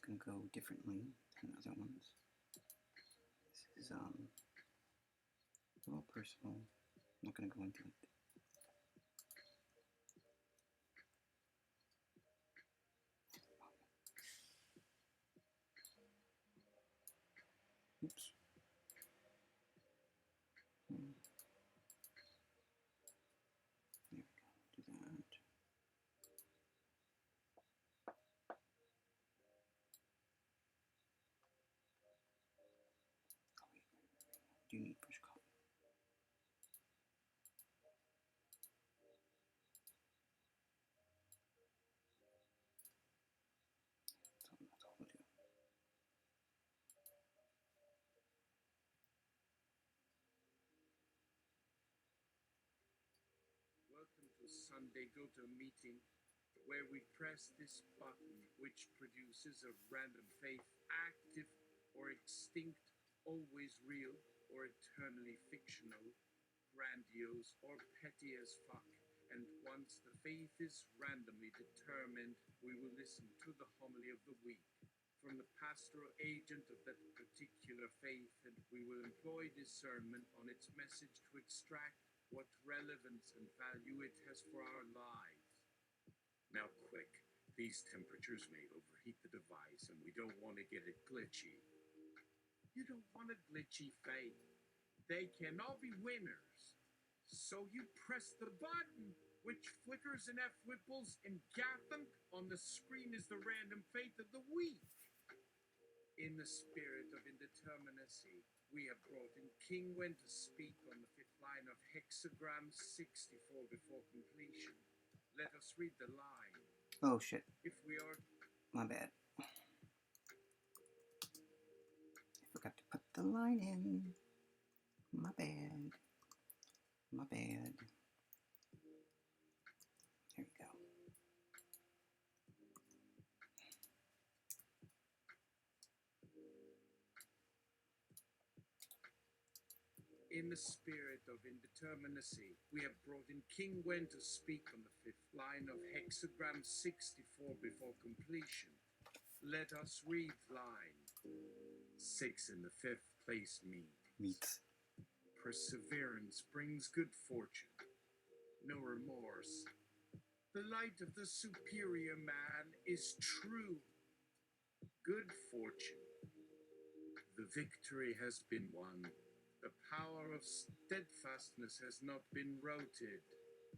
going to go differently than other ones. This is a little personal. I'm not going to go into it. Oops. There we go. Do that. Oh, wait. Do you need fresh coffee? That's all we'll do. Welcome to Sunday GoToMeeting, where we press this button which produces a random faith, active or extinct, always real or eternally fictional, grandiose or petty as fuck. And once the faith is randomly determined, we will listen to the homily of the week from the pastoral agent of that particular faith, and we will employ discernment on its message to extract what relevance and value it has for our lives. Now quick, these temperatures may overheat the device and we don't want to get it glitchy. You don't want a glitchy faith. They can all be winners. So you press the button, which flickers and F-whipples and gathunk on the screen is the random faith of the week. In the spirit of indeterminacy, we have brought in King Wen to speak on the fifth line of Hexagram 64 before completion. Let us read the line. Oh shit. If we are... My bad. I forgot to put the line in. My bad. My bad. There we go. In the spirit of indeterminacy, we have brought in King Wen to speak on the fifth line of Hexagram 64 before completion. Let us read line. 6 in the fifth place means. Perseverance brings good fortune, no remorse. The light of the superior man is true. Good fortune. The victory has been won. The power of steadfastness has not been routed.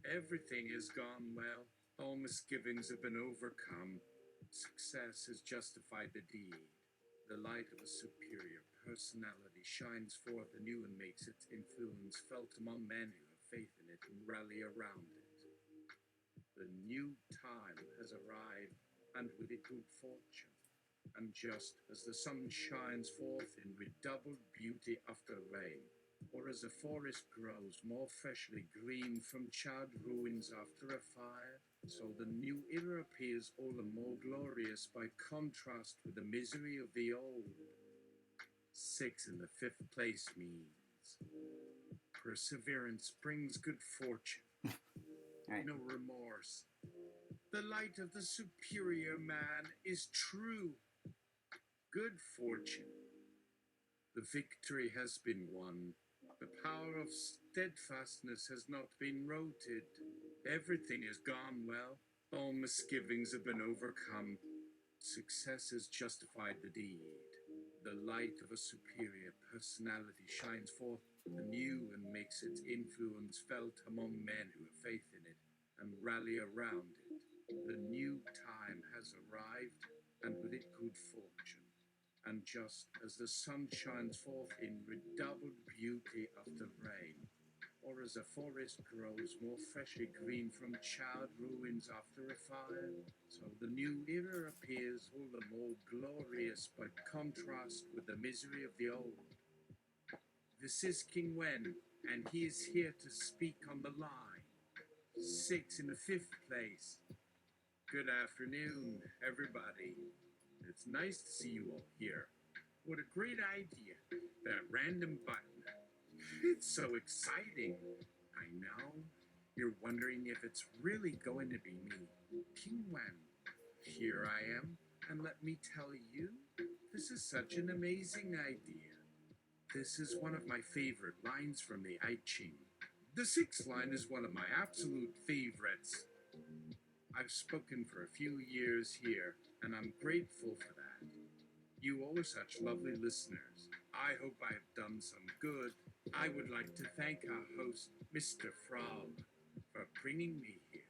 Everything has gone well. All misgivings have been overcome. Success has justified the deed. The light of a superior personality shines forth anew and makes its influence felt among men who have faith in it and rally around it. The new time has arrived, and with it good fortune. And just as the sun shines forth in redoubled beauty after rain, or as a forest grows more freshly green from charred ruins after a fire, so the new era appears all the more glorious by contrast with the misery of the old. 6 in the fifth place means perseverance brings good fortune, no remorse. The light of the superior man is true. Good fortune. The victory has been won. The power of steadfastness has not been routed. Everything has gone well. All misgivings have been overcome. Success has justified the deed. The light of a superior personality shines forth anew and makes its influence felt among men who have faith in it and rally around it. The new time has arrived, and with it good fortune. And just as the sun shines forth in redoubled beauty after rain, or as a forest grows more freshly green from charred ruins after a fire, so the new era appears all the more glorious by contrast with the misery of the old. This is King Wen, and he is here to speak on the line. 6 in the fifth place. Good afternoon, everybody. It's nice to see you all here. What a great idea, that random button. It's so exciting. I know. You're wondering if it's really going to be me, King Wen. Here I am. And let me tell you, this is such an amazing idea. This is one of my favorite lines from the I Ching. The sixth line is one of my absolute favorites. I've spoken for a few years here, and I'm grateful for that. You all are such lovely listeners. I hope I have done some good. I would like to thank our host, Mr. Frog, for bringing me here.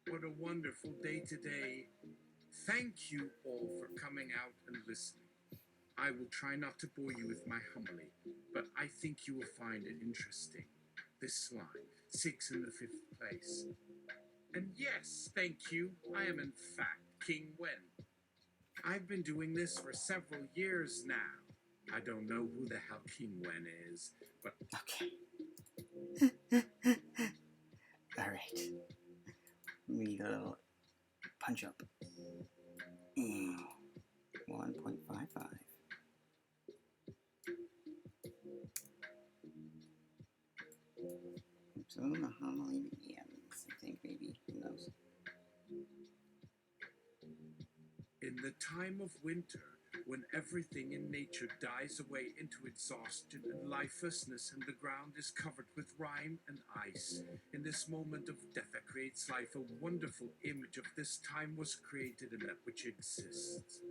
What a wonderful day today. Thank you all for coming out and listening. I will try not to bore you with my homily, but I think you will find it interesting. This line, 6 in the 5th place. And yes, thank you, I am in fact King Wen. I've been doing this for several years now. I don't know who the hell King Wen is, but... Okay. Alright. We need a little punch up. 1.55. So the homily begins, I think, maybe. Who knows? In the time of winter, when everything in nature dies away into exhaustion and lifelessness and the ground is covered with rime and ice, in this moment of death that creates life, a wonderful image of this time was created in that which exists.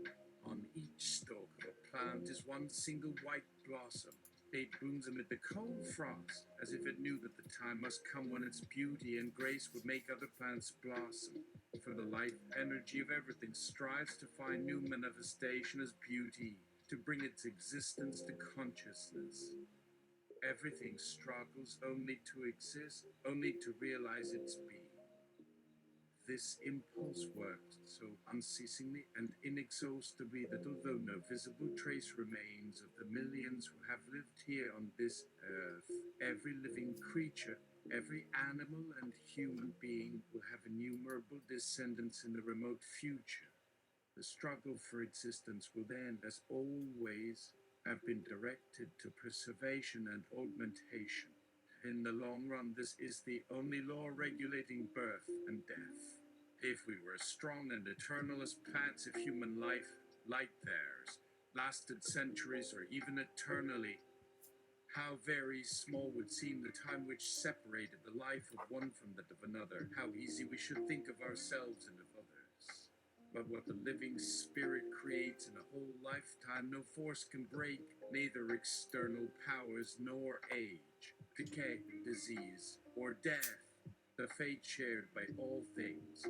On each stalk of a plant is one single white blossom. It blooms amid the cold frost, as if it knew that the time must come when its beauty and grace would make other plants blossom. For the life energy of everything strives to find new manifestation as beauty, to bring its existence to consciousness. Everything struggles only to exist, only to realize its being. This impulse works so unceasingly and inexhaustibly that although no visible trace remains of the millions who have lived here on this earth, every living creature, every animal and human being will have innumerable descendants in the remote future. The struggle for existence will then, as always, have been directed to preservation and augmentation. In the long run, this is the only law regulating birth and death. If we were strong and eternal as plants, if human life, like theirs, lasted centuries or even eternally, how very small would seem the time which separated the life of one from that of another. How easy we should think of ourselves and of others. But what the living spirit creates in a whole lifetime, no force can break, neither external powers nor age, decay, disease, or death, the fate shared by all things.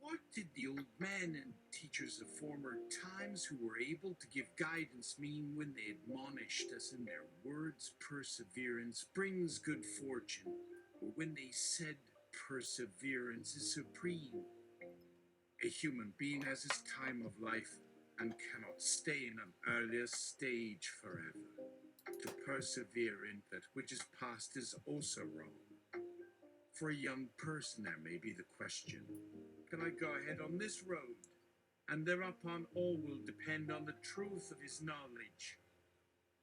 What did the old men and teachers of former times who were able to give guidance mean when they admonished us in their words, perseverance brings good fortune, or when they said perseverance is supreme? A human being has his time of life and cannot stay in an earlier stage forever. To persevere in that which is past is also wrong. For a young person, there may be the question, can I go ahead on this road? And thereupon all will depend on the truth of his knowledge.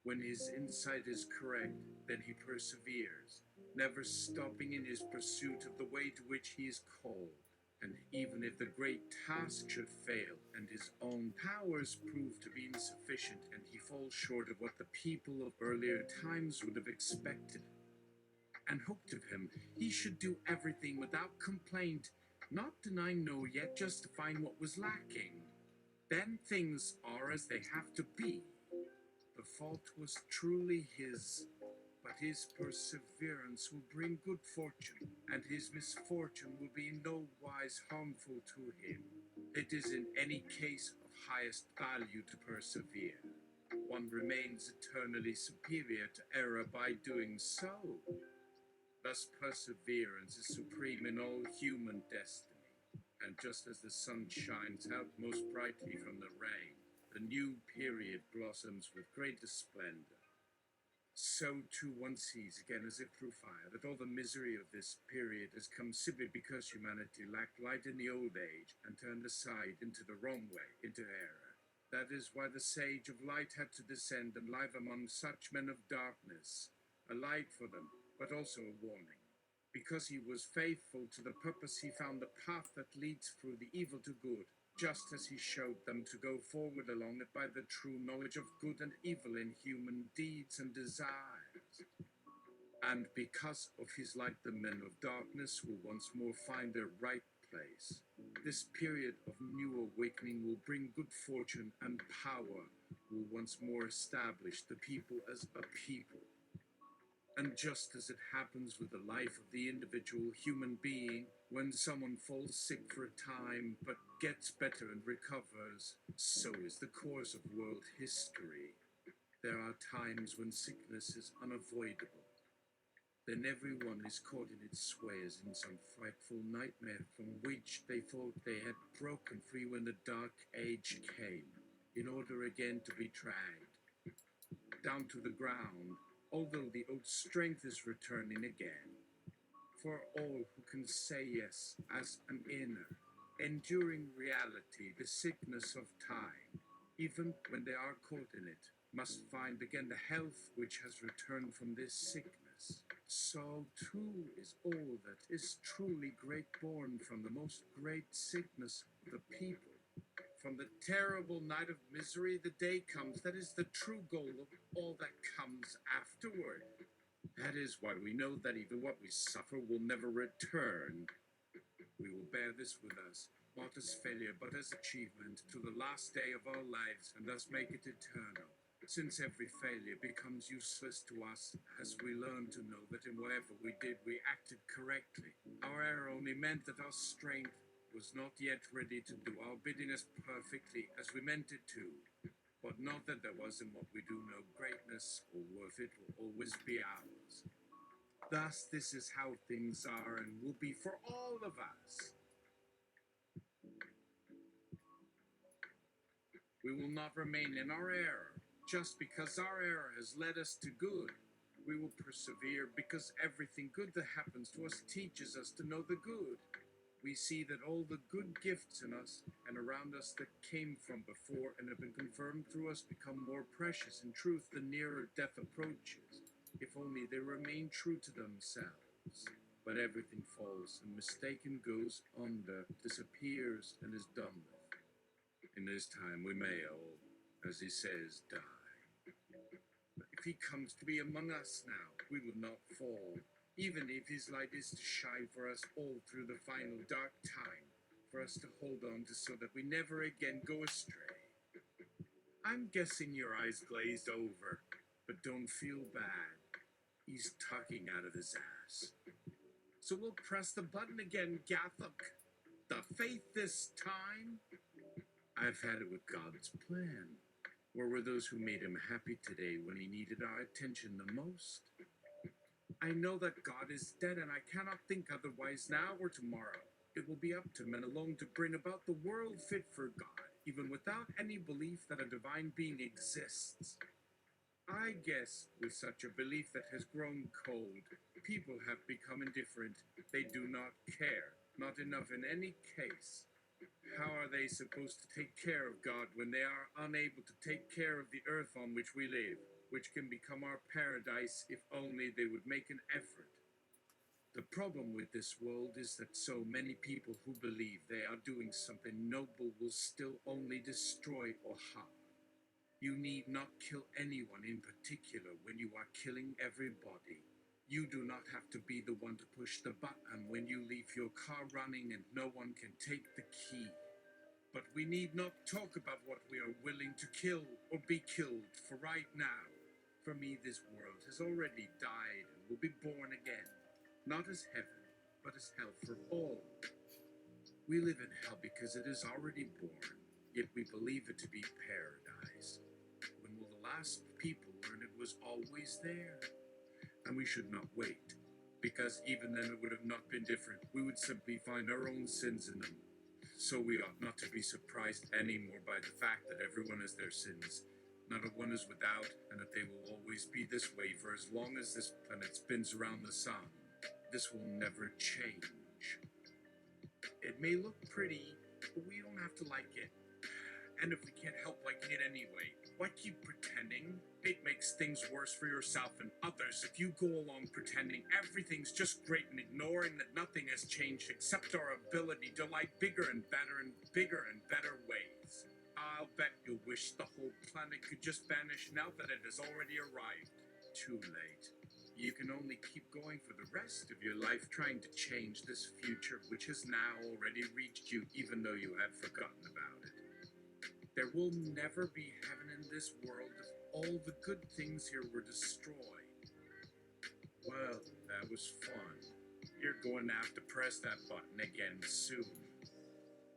When his insight is correct, then he perseveres, never stopping in his pursuit of the way to which he is called. And even if the great task should fail, and his own powers prove to be insufficient, and he falls short of what the people of earlier times would have expected and hoped of him, he should do everything without complaint, not denying nor yet justifying what was lacking. Then things are as they have to be. The fault was truly his, but his perseverance will bring good fortune, and his misfortune will be in no wise harmful to him. It is in any case of highest value to persevere. One remains eternally superior to error by doing so. Thus perseverance is supreme in all human destiny, and just as the sun shines out most brightly from the rain, the new period blossoms with greater splendor. So too one sees again as if through fire that all the misery of this period has come simply because humanity lacked light in the old age and turned aside into the wrong way, into error. That is why the sage of light had to descend and live among such men of darkness, a light for them, but also a warning. Because he was faithful to the purpose, he found the path that leads through the evil to good, just as he showed them to go forward along it by the true knowledge of good and evil in human deeds and desires. And because of his light, the men of darkness will once more find their right place. This period of new awakening will bring good fortune, and power will once more establish the people as a people. And just as it happens with the life of the individual human being, when someone falls sick for a time but gets better and recovers, so is the course of world history. There are times when sickness is unavoidable. Then everyone is caught in its sway as in some frightful nightmare from which they thought they had broken free when the dark age came, in order again to be dragged down to the ground, although the old strength is returning again. For all who can say yes as an inner, enduring reality, the sickness of time, even when they are caught in it, must find again the health which has returned from this sickness. So too is all that is truly great born from the most great sickness of the people. From the terrible night of misery, the day comes that is the true goal of all that comes afterward. That is why we know that even what we suffer will never return. We will bear this with us, not as failure, but as achievement, to the last day of our lives, and thus make it eternal. Since every failure becomes useless to us as we learn to know that in whatever we did, we acted correctly. Our error only meant that our strength was not yet ready to do our bidding as perfectly as we meant it to. But not that there was in what we do no greatness or worth it will always be ours. Thus, this is how things are and will be for all of us. We will not remain in our error, just because our error has led us to good. We will persevere because everything good that happens to us teaches us to know the good. We see that all the good gifts in us and around us that came from before and have been confirmed through us become more precious in truth the nearer death approaches, if only they remain true to themselves. But everything falls and mistaken goes under, disappears, and is done with. In this time we may all, as he says, die. But if he comes to be among us now, we will not fall, even if his light is to shine for us all through the final dark time, for us to hold on to so that we never again go astray. I'm guessing your eyes glazed over, but don't feel bad. He's talking out of his ass. So we'll press the button again, Gathuk. The faith this time? I've had it with God's plan. Where were those who made him happy today when he needed our attention the most? I know that God is dead, and I cannot think otherwise now or tomorrow. It will be up to men alone to bring about the world fit for God, even without any belief that a divine being exists. I guess with such a belief that has grown cold, people have become indifferent. They do not care, not enough in any case. How are they supposed to take care of God when they are unable to take care of the earth on which we live, which can become our paradise if only they would make an effort? The problem with this world is that so many people who believe they are doing something noble will still only destroy or harm. You need not kill anyone in particular when you are killing everybody. You do not have to be the one to push the button when you leave your car running and no one can take the key. But we need not talk about what we are willing to kill or be killed, for right now, for me this world has already died and will be born again, not as heaven, but as hell for all. We live in hell because it is already born, yet we believe it to be paradise. When will the last people learn it was always there? And we should not wait, because even then it would have not been different. We would simply find our own sins in them. So we ought not to be surprised anymore by the fact that everyone has their sins. Not a one is without, and that they will always be this way for as long as this planet spins around the sun. This will never change. It may look pretty, but we don't have to like it. And if we can't help liking it anyway, why keep pretending? It makes things worse for yourself and others if you go along pretending everything's just great and ignoring that nothing has changed except our ability to like bigger and better ways. I'll bet you'll wish the whole planet could just vanish now that it has already arrived. Too late. You can only keep going for the rest of your life trying to change this future which has now already reached you even though you have forgotten about it. There will never be heaven in this world if all the good things here were destroyed. Well, that was fun. You're going to have to press that button again soon.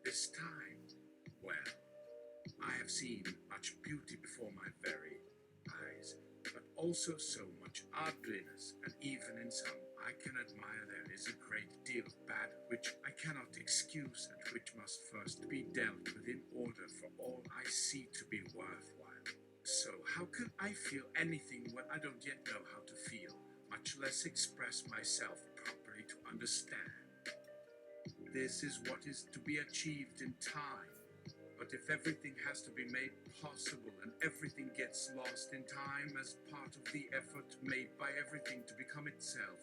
This time, well, I have seen much beauty before my very eyes, but also so much ugliness, and even in some I can admire there is a great deal of bad which I cannot excuse and which must first be dealt with in order for all I see to be worthwhile. So how can I feel anything when I don't yet know how to feel, much less express myself properly to understand? This is what is to be achieved in time. But if everything has to be made possible and everything gets lost in time as part of the effort made by everything to become itself,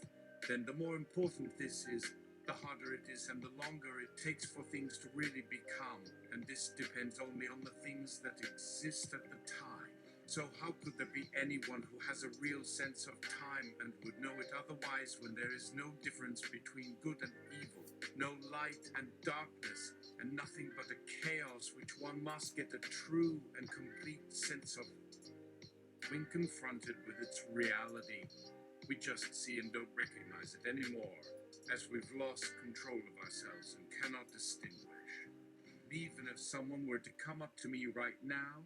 then the more important this is, the harder it is and the longer it takes for things to really become. And this depends only on the things that exist at the time. So how could there be anyone who has a real sense of time and would know it otherwise when there is no difference between good and evil, no light and darkness, and nothing but a chaos which one must get a true and complete sense of when confronted with its reality? We just see and don't recognize it anymore, as we've lost control of ourselves and cannot distinguish. Even if someone were to come up to me right now,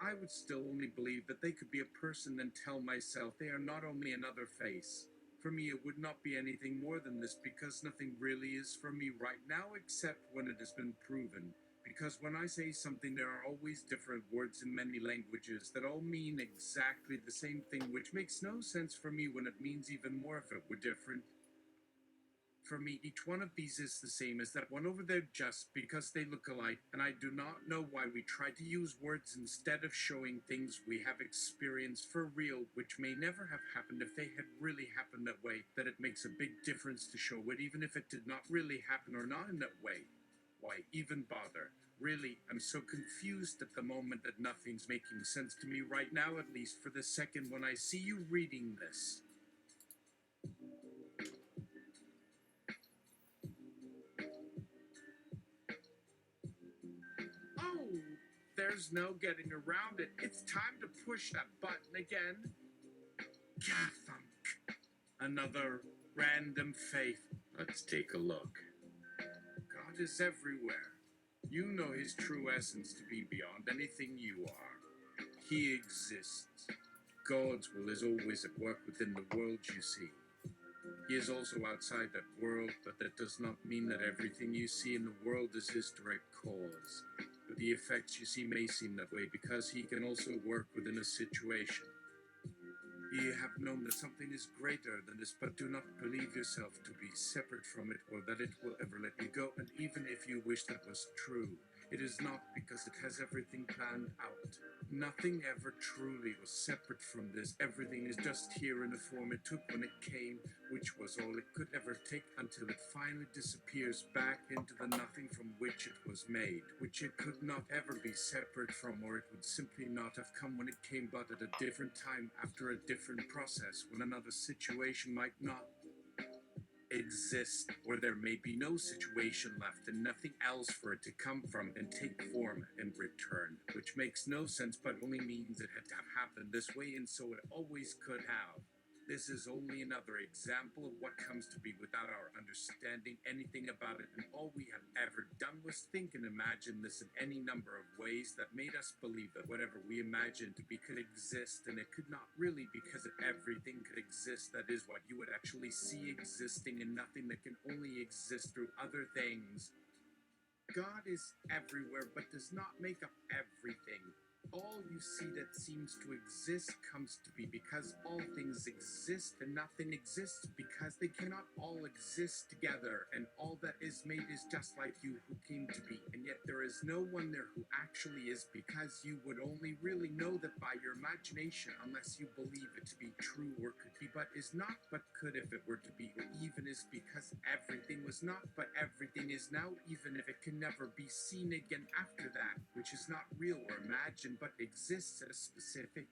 I would still only believe that they could be a person and tell myself they are not only another face. For me, it would not be anything more than this, because nothing really is for me right now except when it has been proven. Because when I say something, there are always different words in many languages that all mean exactly the same thing, which makes no sense for me when it means even more if it were different. For me, each one of these is the same as that one over there just because they look alike, and I do not know why we try to use words instead of showing things we have experienced for real, which may never have happened if they had really happened that way, that it makes a big difference to show it even if it did not really happen or not in that way. Why even bother? Really, I'm so confused at the moment that nothing's making sense to me right now, at least for the second when I see you reading this. Oh, there's no getting around it. It's time to push that button again. Gathunk. Another random faith. Let's take a look. God is everywhere. You know his true essence to be beyond anything you are. He exists. God's will is always at work within the world you see. He is also outside that world, but that does not mean that everything you see in the world is his direct cause. But the effects you see may seem that way because he can also work within a situation. Ye have known that something is greater than this, but do not believe yourself to be separate from it, or that it will ever let you go. And even if you wish that was true, it is not, because it has everything planned out. Nothing ever truly was separate from this. Everything is just here in the form it took when it came, which was all it could ever take, until it finally disappears back into the nothing from which it was made, which it could not ever be separate from, or it would simply not have come when it came, but at a different time, after a different process, when another situation might not exist, or there may be no situation left and nothing else for it to come from and take form and return, which makes no sense but only means it had to have happened this way, and so it always could have. This is only another example of what comes to be without our understanding anything about it, and all we have ever done was think and imagine this in any number of ways that made us believe that whatever we imagined to be could exist, and it could not really, because if everything could exist, that is what you would actually see existing, and nothing that can only exist through other things. God is everywhere, but does not make up everything. all you see that seems to exist comes to be because all things exist, and nothing exists because they cannot all exist together, and all that is made is just like you who came to be, and yet there is no one there who actually is, because you would only really know that by your imagination unless you believe it to be true, or could be but is not, but could if it were to be, or even is, because everything was not but everything is now, even if it can never be seen again after that, which is not real or imagined but exists at a specific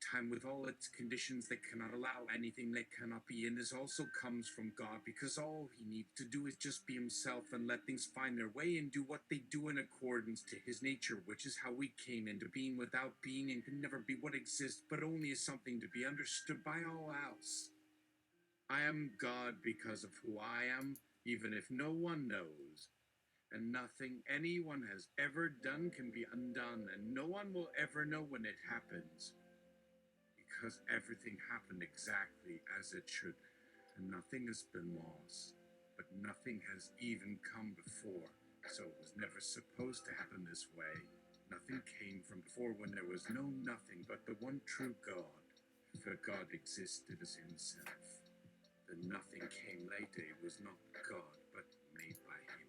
time with all its conditions that cannot allow anything that cannot be, and this also comes from God, because all he needs to do is just be himself and let things find their way and do what they do in accordance to his nature, which is how we came into being without being, and can never be what exists, but only as something to be understood by all else. I am God because of who I am, even if no one knows. And nothing anyone has ever done can be undone, and no one will ever know when it happens. Because everything happened exactly as it should, and nothing has been lost. But nothing has even come before, so it was never supposed to happen this way. Nothing came from before when there was no nothing but the one true God. For God existed as himself. The nothing came later, it was not God, but made by him.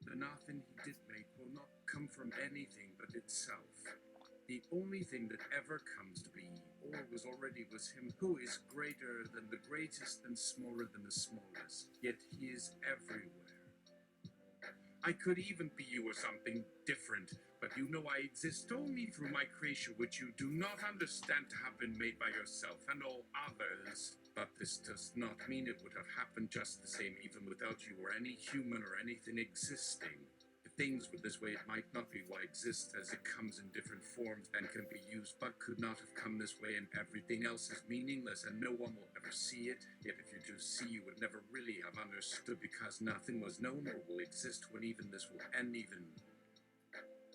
The nothing he did make will not come from anything but itself. The only thing that ever comes to be, or was already, was him who is greater than the greatest and smaller than the smallest, yet he is everywhere. I could even be you or something different, but you know I exist only through my creation, which you do not understand to have been made by yourself and all others. But this does not mean it would have happened just the same even without you or any human or anything existing. If things were this way, it might not be why exists, as it comes in different forms and can be used, but could not have come this way, and everything else is meaningless and no one will ever see it. Yet if you do see, you would never really have understood, because nothing was known or will exist when even this will end, even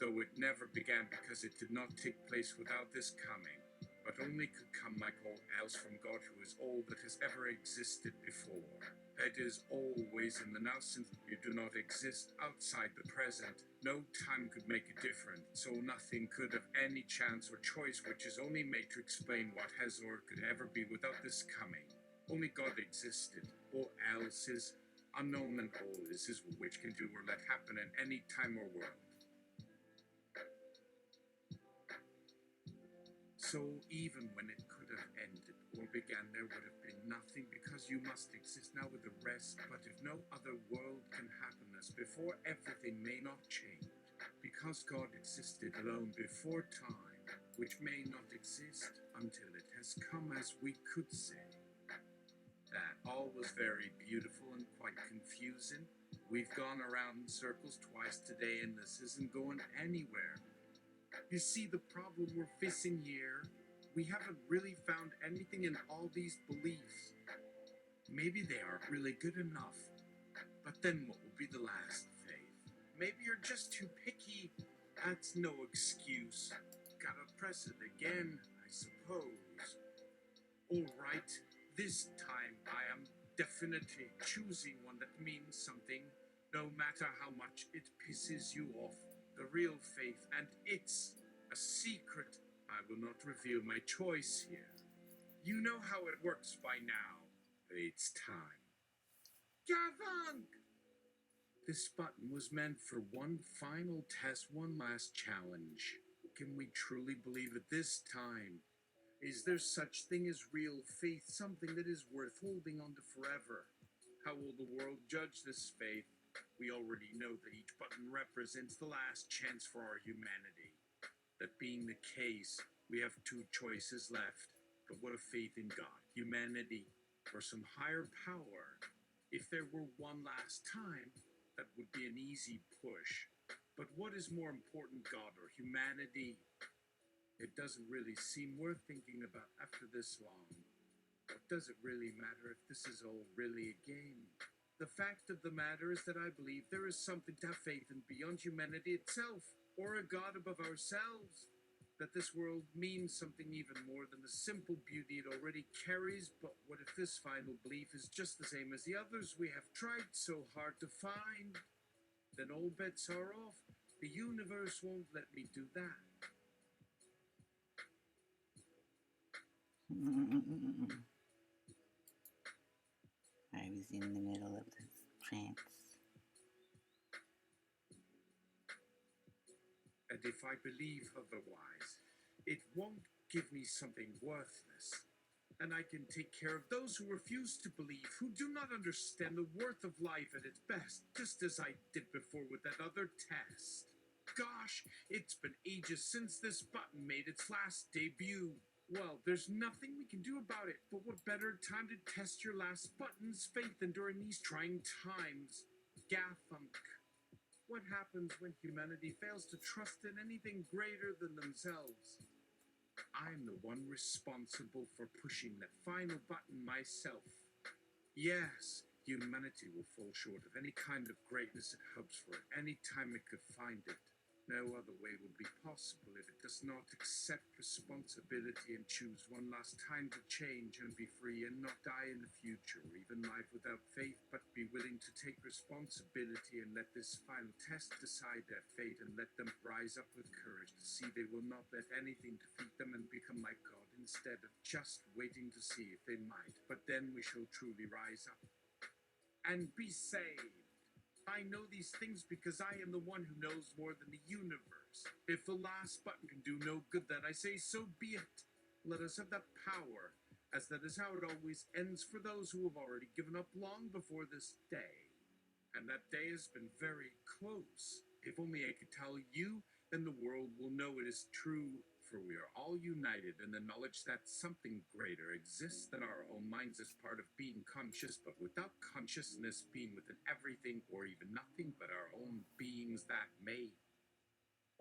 though it never began, because it did not take place without this coming, but only could come like all else from God, who is all that has ever existed before. That is always in the now, since you do not exist outside the present. No time could make a difference, so nothing could have any chance or choice, which is only made to explain what has or could ever be without this coming. Only God existed, all else is unknown, and all is which can do or let happen in any time or world. So even when it could have ended or began, there would have been nothing, because you must exist now with the rest. But if no other world can happen as before, everything may not change, because God existed alone before time, which may not exist until it has come, as we could say. That all was very beautiful and quite confusing. We've gone around in circles twice today, and this isn't going anywhere. You see, the problem we're facing here, we haven't really found anything in all these beliefs. Maybe they aren't really good enough, but then what will be the last faith? Maybe you're just too picky. That's no excuse. Gotta press it again, I suppose. Alright, this time I am definitely choosing one that means something, no matter how much it pisses you off. The real faith, and it's a secret. I will not reveal my choice here. You know how it works by now. It's time. Gavin! This button was meant for one final test, one last challenge. Can we truly believe it this time? Is there such thing as real faith, something that is worth holding on to forever? How will the world judge this faith? We already know that each button represents the last chance for our humanity. That being the case, we have two choices left. But what of faith in God, humanity, or some higher power? If there were one last time, that would be an easy push. But what is more important, God or humanity? It doesn't really seem worth thinking about after this long. What does it really matter if this is all really a game? The fact of the matter is that I believe there is something to have faith in beyond humanity itself, or a God above ourselves. That this world means something even more than the simple beauty it already carries. But what if this final belief is just the same as the others we have tried so hard to find? Then all bets are off. The universe won't let me do that. I was in the middle of this trance. And if I believe otherwise, it won't give me something worthless. And I can take care of those who refuse to believe, who do not understand the worth of life at its best, just as I did before with that other test. Gosh, it's been ages since this button made its last debut. Well, there's nothing we can do about it, but what better time to test your last button's faith than during these trying times? Gathunk. What happens when humanity fails to trust in anything greater than themselves? I'm the one responsible for pushing that final button myself. Yes, humanity will fall short of any kind of greatness it hopes for at any time it could find it. No other way would be possible if it does not accept responsibility and choose one last time to change and be free and not die in the future or even live without faith, but be willing to take responsibility and let this final test decide their fate and let them rise up with courage to see they will not let anything defeat them and become like God instead of just waiting to see if they might. But then we shall truly rise up and be saved. I know these things because I am the one who knows more than the universe. If the last button can do no good, then I say, so be it. Let us have that power, as that is how it always ends for those who have already given up long before this day. And that day has been very close. If only I could tell you, then the world will know it is true, for we are all united in the knowledge that something greater exists than our own minds as part of being conscious, but without consciousness being within everything or even nothing but our own beings that may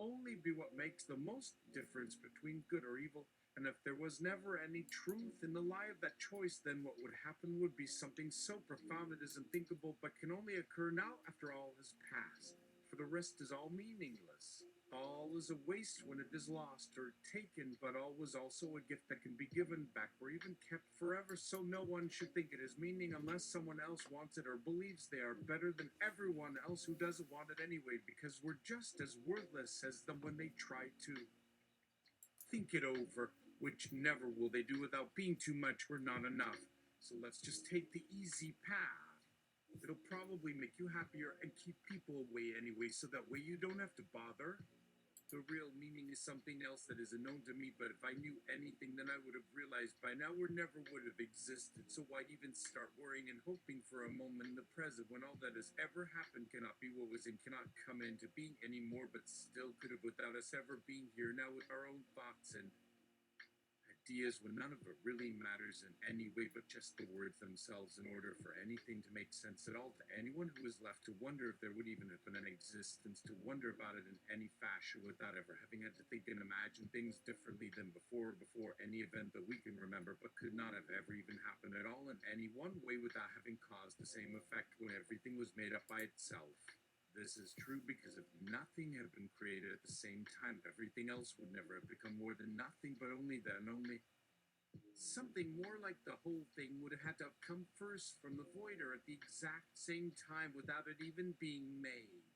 only be what makes the most difference between good or evil. And if there was never any truth in the lie of that choice, then what would happen would be something so profound it is unthinkable, but can only occur now after all has passed. For the rest is all meaningless. All is a waste when it is lost or taken, but all was also a gift that can be given back or even kept forever, so no one should think it is meaning unless someone else wants it or believes they are better than everyone else who doesn't want it anyway, because we're just as worthless as them when they try to think it over, which never will they do without being too much or not enough. So let's just take the easy path. It'll probably make you happier and keep people away anyway, so that way you don't have to bother. The real meaning is something else that is unknown to me, but if I knew anything, then I would have realized by now or never would have existed. So why even start worrying and hoping for a moment in the present when all that has ever happened cannot be what was and cannot come into being anymore, but still could have without us ever being here now with our own thoughts and ideas when none of it really matters in any way but just the words themselves in order for anything to make sense at all to anyone who is left to wonder if there would even have been an existence to wonder about it in any fashion without ever having had to think and imagine things differently than before any event that we can remember but could not have ever even happened at all in any one way without having caused the same effect when everything was made up by itself. This is true because if nothing had been created at the same time, everything else would never have become more than nothing, but only then, only something more like the whole thing would have had to have come first from the void or at the exact same time without it even being made.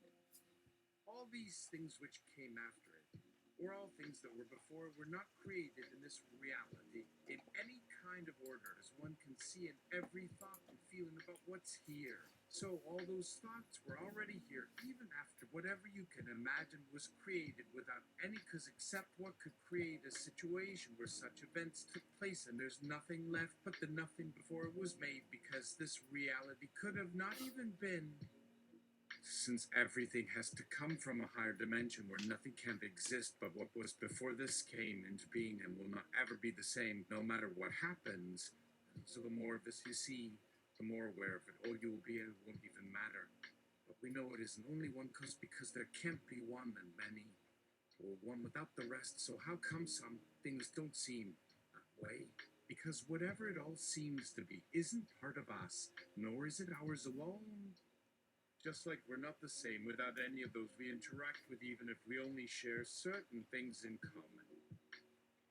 All these things which came after it, or all things that were before, were not created in this reality in any kind of order, as one can see in every thought and feeling about what's here. So all those thoughts were already here, even after whatever you can imagine was created without any cause except what could create a situation where such events took place, and there's nothing left but the nothing before it was made, because this reality could have not even been, since everything has to come from a higher dimension where nothing can exist but what was before this came into being and will not ever be the same no matter what happens. So the more of this you see, the more aware of it all you will be, and it won't even matter. But we know it isn't only one cause, because there can't be one and many, or one without the rest. So how come some things don't seem that way? Because whatever it all seems to be isn't part of us, nor is it ours alone. Just like we're not the same without any of those we interact with, even if we only share certain things in common.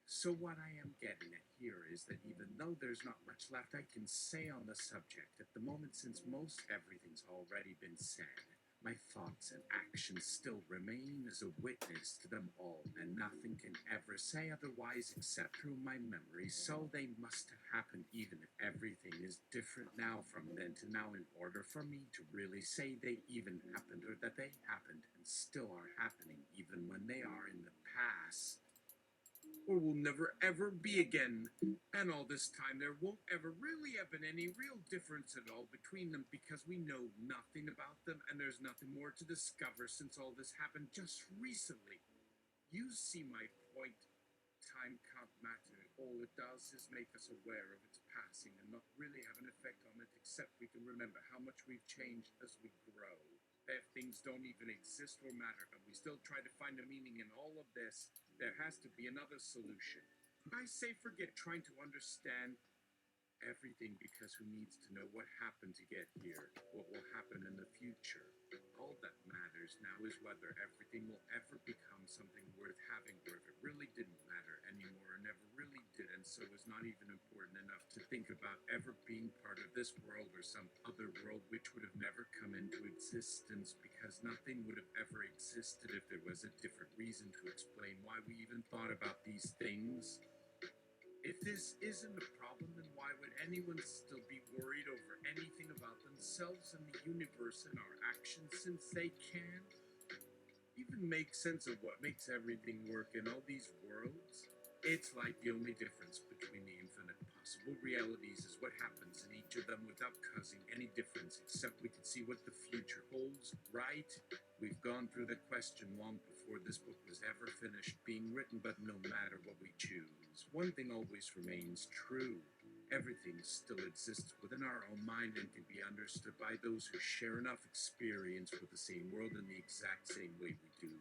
So what I am getting at here is that even though there's not much left I can say on the subject at the moment, since most everything's already been said, My thoughts and actions still remain as a witness to them all, and nothing can ever say otherwise except through my memory. So they must have happened, even if everything is different now from then to now, in order for me to really say they even happened, or that they happened and still are happening, even when they are in the past, or will never ever be again. And all this time, there won't ever really have been any real difference at all between them, because we know nothing about them, and there's nothing more to discover since all this happened just recently. You see my point. Time can't matter. All it does is make us aware of its passing and not really have an effect on it, except we can remember how much we've changed as we grow. If things don't even exist or matter, and we still try to find a meaning in all of this, there has to be another solution. I say forget trying to understand everything, because who needs to know what happened to get here, what will happen in the future? All that matters now is whether everything will ever become something worth having, or if it really didn't matter anymore and never really did, and so is not even important enough to think about ever being part of this world or some other world which would have never come into existence, because nothing would have ever existed if there was a different reason to explain why we even thought about these things. If this isn't a problem, then why would anyone still be worried over anything about themselves and the universe and our actions, since they can't even make sense of what makes everything work in all these worlds? It's like the only difference between the infinite possible realities is what happens in each of them without causing any difference, except we can see what the future holds, right? We've gone through the question long before this book was ever finished being written, but no matter what we choose, one thing always remains true. Everything still exists within our own mind and can be understood by those who share enough experience with the same world in the exact same way we do.